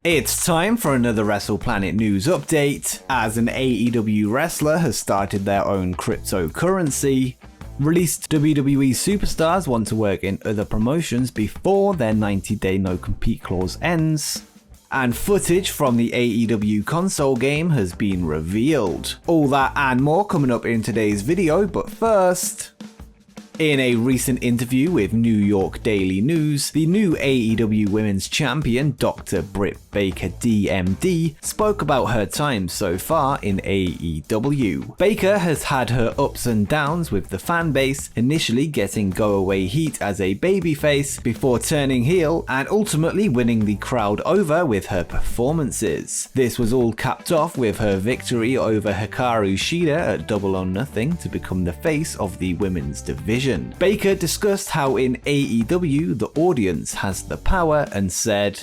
It's time for another WrestlePlanet news update, as an AEW wrestler has started their own cryptocurrency. Released WWE superstars want to work in other promotions before their 90-day no-compete clause ends. And footage from the AEW Console game has been revealed. All that and more coming up in today's video, but first... In a recent interview with New York Daily News, the new AEW Women's Champion, Dr. Britt Baker DMD, spoke about her time so far in AEW. Baker has had her ups and downs with the fanbase, initially getting go-away heat as a babyface before turning heel and ultimately winning the crowd over with her performances. This was all capped off with her victory over Hikaru Shida at Double or Nothing to become the face of the women's division. Baker discussed how in AEW the audience has the power and said,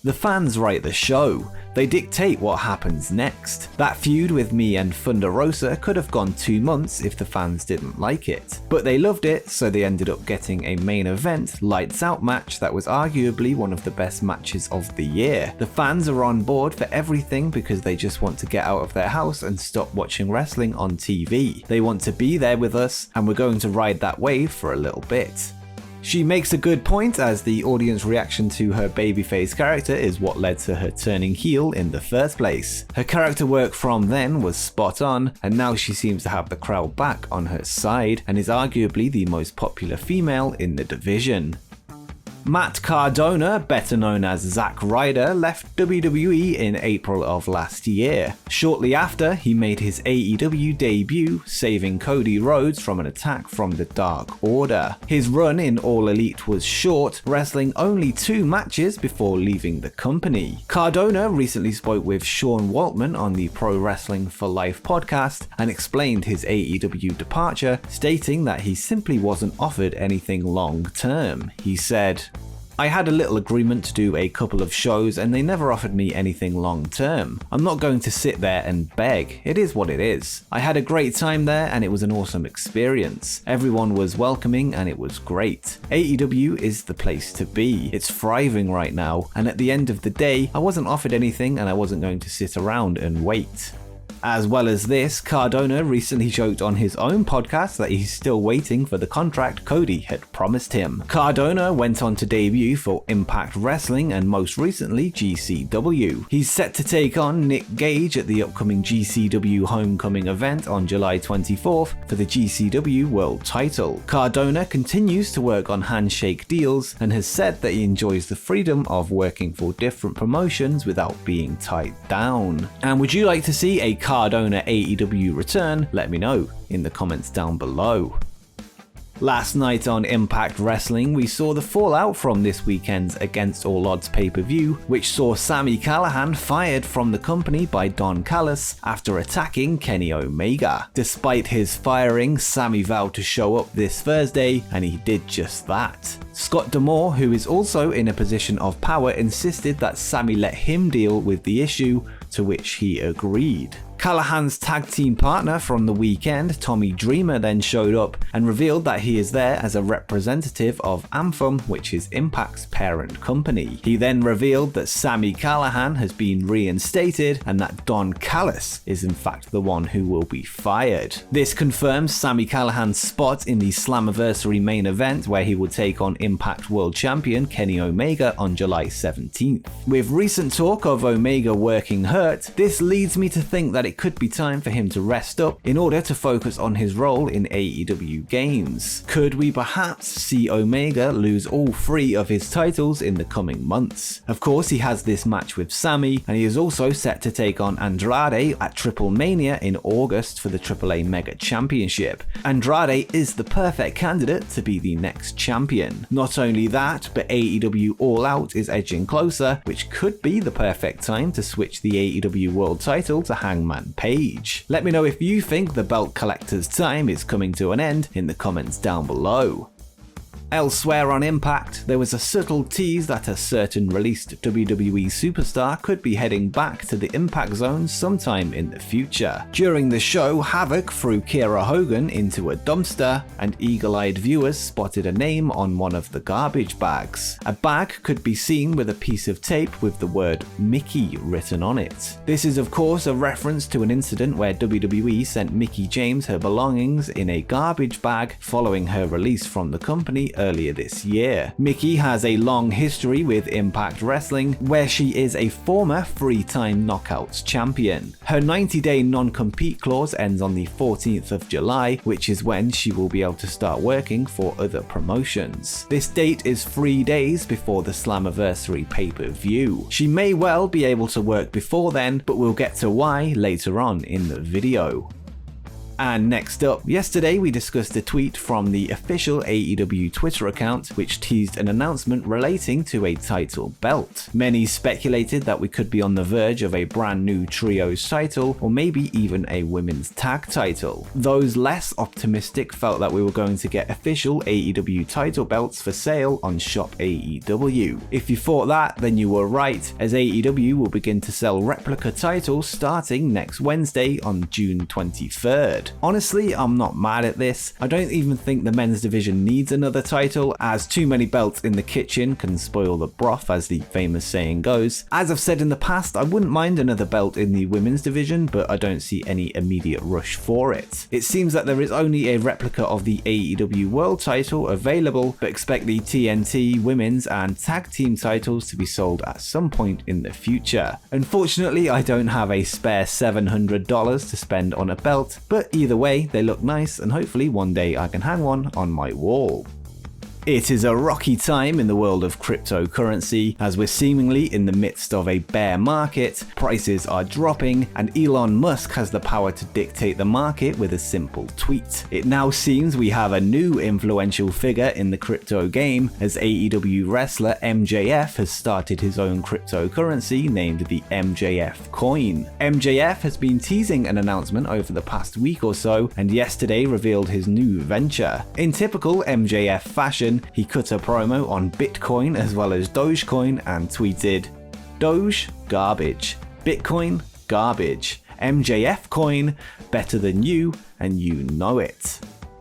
"The fans write the show. They dictate what happens next. That feud with me and Thunder Rosa could have gone 2 months if the fans didn't like it. But they loved it, so they ended up getting a main event, lights out match that was arguably one of the best matches of the year. The fans are on board for everything because they just want to get out of their house and stop watching wrestling on TV. They want to be there with us, and we're going to ride that wave for a little bit." She makes a good point, as the audience reaction to her babyface character is what led to her turning heel in the first place. Her character work from then was spot on, and now she seems to have the crowd back on her side and is arguably the most popular female in the division. Matt Cardona, better known as Zack Ryder, left WWE in April of last year. Shortly after, he made his AEW debut, saving Cody Rhodes from an attack from the Dark Order. His run in All Elite was short, wrestling only 2 matches before leaving the company. Cardona recently spoke with Sean Waltman on the Pro Wrestling for Life podcast and explained his AEW departure, stating that he simply wasn't offered anything long term. He said, "I had a little agreement to do a couple of shows and they never offered me anything long term. I'm not going to sit there and beg. It is what it is. I had a great time there and it was an awesome experience. Everyone was welcoming and it was great. AEW is the place to be. It's thriving right now, and at the end of the day, I wasn't offered anything and I wasn't going to sit around and wait." As well as this, Cardona recently joked on his own podcast that he's still waiting for the contract Cody had promised him. Cardona went on to debut for Impact Wrestling and most recently GCW. He's set to take on Nick Gage at the upcoming GCW Homecoming event on July 24th for the GCW World title. Cardona continues to work on handshake deals and has said that he enjoys the freedom of working for different promotions without being tied down. And would you like to see a Cardona AEW return? Let me know in the comments down below. Last night on Impact Wrestling, we saw the fallout from this weekend's Against All Odds pay-per-view, which saw Sami Callihan fired from the company by Don Callis after attacking Kenny Omega. Despite his firing, Sami vowed to show up this Thursday, and he did just that. Scott D'Amore, who is also in a position of power, insisted that Sami let him deal with the issue, to which he agreed. Callihan's tag team partner from the weekend, Tommy Dreamer, then showed up and revealed that he is there as a representative of Anthem, which is Impact's parent company. He then revealed that Sami Callihan has been reinstated and that Don Callis is in fact the one who will be fired. This confirms Sami Callihan's spot in the Slammiversary main event, where he will take on Impact World Champion Kenny Omega on July 17th. With recent talk of Omega working hurt, this leads me to think that it could be time for him to rest up in order to focus on his role in AEW Games. Could we perhaps see Omega lose all 3 of his titles in the coming months? Of course, he has this match with Sami, and he is also set to take on Andrade at Triple Mania in August for the AAA Mega Championship. Andrade is the perfect candidate to be the next champion. Not only that, but AEW All Out is edging closer, which could be the perfect time to switch the AEW World title to Hangman Page. Let me know if you think the belt collector's time is coming to an end in the comments down below. Elsewhere on Impact, there was a subtle tease that a certain released WWE superstar could be heading back to the Impact Zone sometime in the future. During the show, Havoc threw Kiera Hogan into a dumpster, and eagle-eyed viewers spotted a name on one of the garbage bags. A bag could be seen with a piece of tape with the word Mickey written on it. This is of course a reference to an incident where WWE sent Mickie James her belongings in a garbage bag following her release from the company earlier this year. Mickie has a long history with Impact Wrestling, where she is a former 3-time Knockouts champion. Her 90-day non-compete clause ends on the 14th of July, which is when she will be able to start working for other promotions. This date is 3 days before the Slammiversary pay-per-view. She may well be able to work before then, but we'll get to why later on in the video. And next up, yesterday we discussed a tweet from the official AEW Twitter account which teased an announcement relating to a title belt. Many speculated that we could be on the verge of a brand new trios title, or maybe even a women's tag title. Those less optimistic felt that we were going to get official AEW title belts for sale on Shop AEW. If you thought that, then you were right, as AEW will begin to sell replica titles starting next Wednesday on June 23rd. Honestly, I'm not mad at this. I don't even think the men's division needs another title, as too many belts in the kitchen can spoil the broth, as the famous saying goes. As I've said in the past, I wouldn't mind another belt in the women's division, but I don't see any immediate rush for it. It seems that there is only a replica of the AEW World title available, but expect the TNT, women's and tag team titles to be sold at some point in the future. Unfortunately, I don't have a spare $700 to spend on a belt, but either way, they look nice, and hopefully one day I can hang one on my wall. It is a rocky time in the world of cryptocurrency, as we're seemingly in the midst of a bear market, prices are dropping, and Elon Musk has the power to dictate the market with a simple tweet. It now seems we have a new influential figure in the crypto game, as AEW wrestler MJF has started his own cryptocurrency named the MJF coin. MJF has been teasing an announcement over the past week or so, and yesterday revealed his new venture. In typical MJF fashion, he cut a promo on Bitcoin as well as Dogecoin and tweeted, "Doge, garbage. Bitcoin, garbage. MJF coin, better than you, and you know it."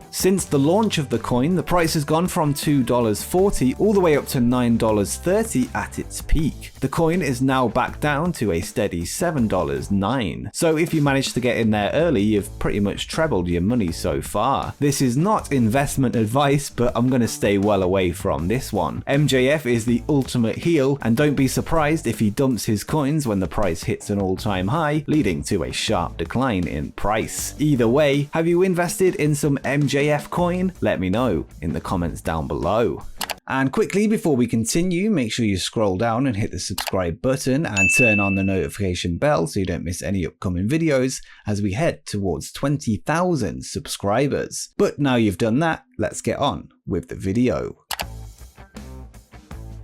Since the launch of the coin, the price has gone from $2.40 all the way up to $9.30 at its peak. The coin is now back down to a steady $7.09. So if you manage to get in there early, you've pretty much trebled your money so far. This is not investment advice, but I'm going to stay well away from this one. MJF is the ultimate heel, and don't be surprised if he dumps his coins when the price hits an all-time high, leading to a sharp decline in price. Either way, have you invested in some MJF coin? Let me know in the comments down below. And quickly before we continue, make sure you scroll down and hit the subscribe button and turn on the notification bell so you don't miss any upcoming videos as we head towards 20,000 subscribers. But now you've done that, let's get on with the video.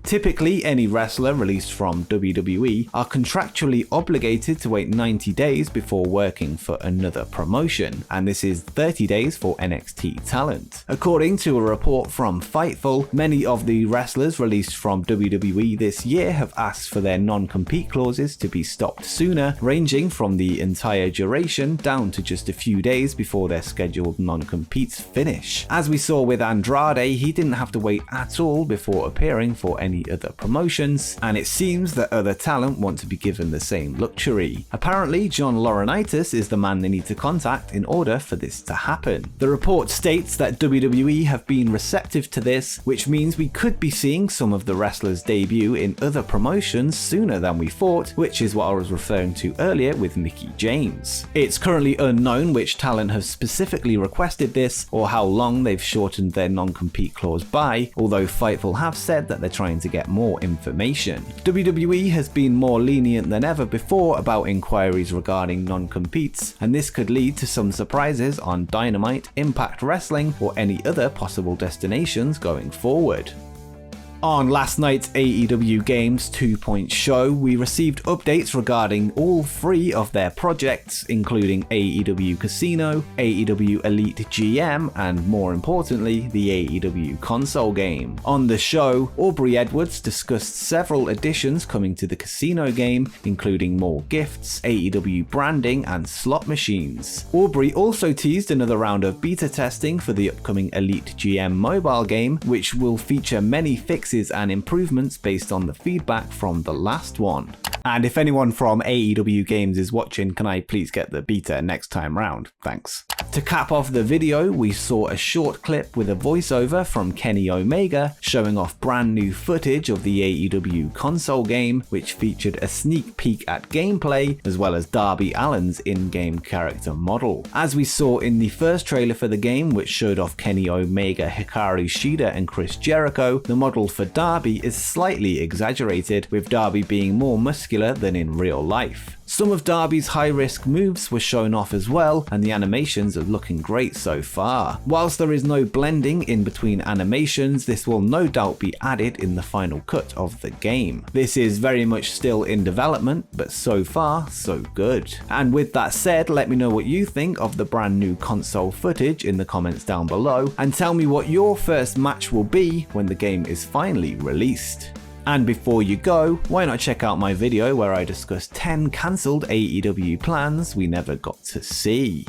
Typically, any wrestler released from WWE are contractually obligated to wait 90 days before working for another promotion, and this is 30 days for NXT talent. According to a report from Fightful, many of the wrestlers released from WWE this year have asked for their non-compete clauses to be stopped sooner, ranging from the entire duration down to just a few days before their scheduled non-competes finish. As we saw with Andrade, he didn't have to wait at all before appearing for any other promotions, and it seems that other talent want to be given the same luxury. Apparently, John Laurinaitis is the man they need to contact in order for this to happen. The report states that WWE have been receptive to this, which means we could be seeing some of the wrestlers debut in other promotions sooner than we thought, which is what I was referring to earlier with Mickie James. It's currently unknown which talent have specifically requested this or how long they've shortened their non-compete clause by, although Fightful have said that they're trying to get more information. WWE has been more lenient than ever before about inquiries regarding non-competes, and this could lead to some surprises on Dynamite, Impact Wrestling, or any other possible destinations going forward. On last night's AEW Games 2-point show, we received updates regarding all 3 of their projects, including AEW Casino, AEW Elite GM, and more importantly, the AEW Console game. On the show, Aubrey Edwards discussed several additions coming to the Casino game, including more gifts, AEW branding, and slot machines. Aubrey also teased another round of beta testing for the upcoming Elite GM mobile game, which will feature many fixes and improvements based on the feedback from the last one. And if anyone from AEW Games is watching, can I please get the beta next time round? Thanks. To cap off the video, we saw a short clip with a voiceover from Kenny Omega showing off brand new footage of the AEW console game, which featured a sneak peek at gameplay as well as Darby Allin's in-game character model. As we saw in the first trailer for the game, which showed off Kenny Omega, Hikaru Shida, and Chris Jericho, the model for Darby is slightly exaggerated, with Darby being more muscular than in real life. Some of Darby's high-risk moves were shown off as well, and the animations are looking great so far. Whilst there is no blending in between animations, this will no doubt be added in the final cut of the game. This is very much still in development, but so far, so good. And with that said, let me know what you think of the brand new console footage in the comments down below, and tell me what your first match will be when the game is finally released. And before you go, why not check out my video where I discuss 10 cancelled AEW plans we never got to see.